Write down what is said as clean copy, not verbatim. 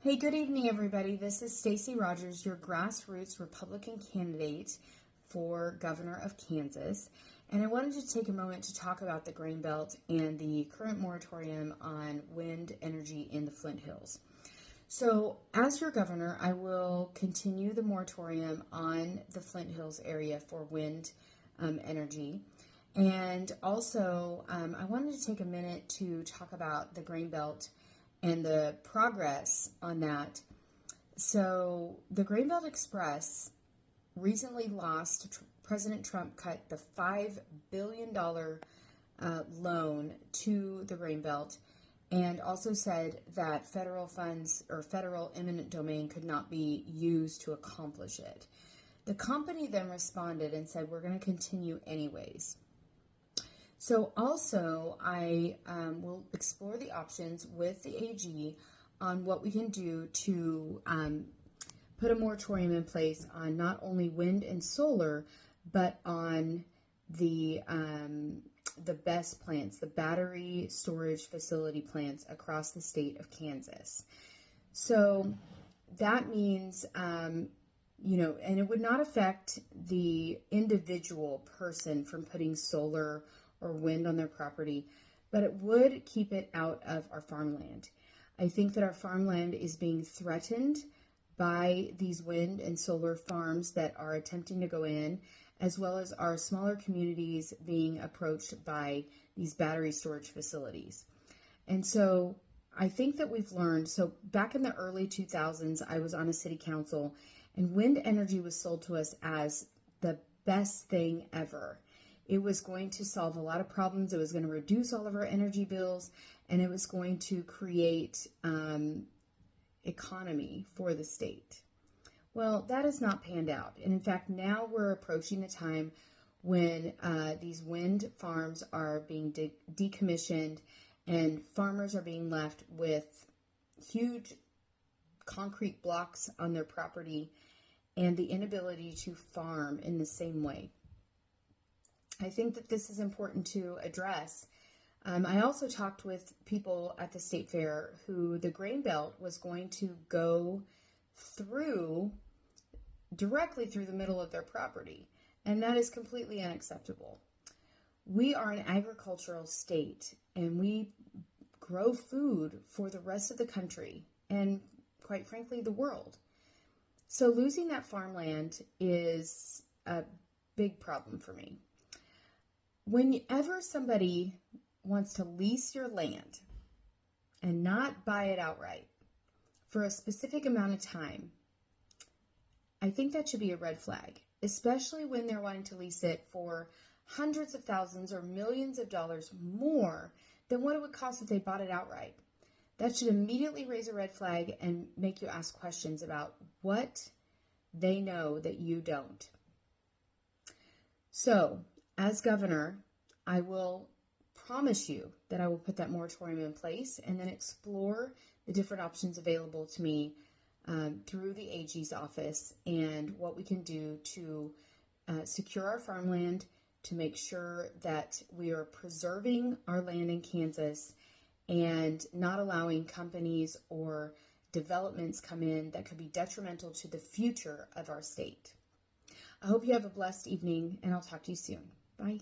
Hey, good evening, everybody. This is Stacy Rogers, your grassroots Republican candidate for governor of Kansas. And I wanted to take a moment to talk about the Grain Belt and the current moratorium on wind energy in the Flint Hills. So, as your governor, I will continue the moratorium on the Flint Hills area for wind energy. And also, I wanted to take a minute to talk about the Grain Belt and the progress on that. So the Grain Belt Express recently lost. President Trump cut the $5 billion loan to the Grain Belt and also said that federal funds or federal eminent domain could not be used to accomplish it. The company then responded and said, we're going to continue anyways. So also, I will explore the options with the AG on what we can do to put a moratorium in place on not only wind and solar, but on the B.E.S.S plants, the battery storage facility plants across the state of Kansas. So that means, and it would not affect the individual person from putting solar or wind on their property, but it would keep it out of our farmland. I think that our farmland is being threatened by these wind and solar farms that are attempting to go in, as well as our smaller communities being approached by these battery storage facilities. And so I think that we've learned, so back in the early 2000s, I was on a city council, and wind energy was sold to us as the best thing ever. It was going to solve a lot of problems. It was going to reduce all of our energy bills, and it was going to create economy for the state. Well, that has not panned out. And in fact, now we're approaching a time when these wind farms are being decommissioned and farmers are being left with huge concrete blocks on their property and the inability to farm in the same way. I think that this is important to address. I also talked with people at the state fair who the Grain Belt was going to go directly through the middle of their property, and that is completely unacceptable. We are an agricultural state, and we grow food for the rest of the country and, quite frankly, the world. So losing that farmland is a big problem for me. Whenever somebody wants to lease your land and not buy it outright for a specific amount of time, I think that should be a red flag, especially when they're wanting to lease it for hundreds of thousands or millions of dollars more than what it would cost if they bought it outright. That should immediately raise a red flag and make you ask questions about what they know that you don't. So, as governor, I will promise you that I will put that moratorium in place and then explore the different options available to me through the AG's office and what we can do to secure our farmland, to make sure that we are preserving our land in Kansas and not allowing companies or developments come in that could be detrimental to the future of our state. I hope you have a blessed evening, and I'll talk to you soon. Bye.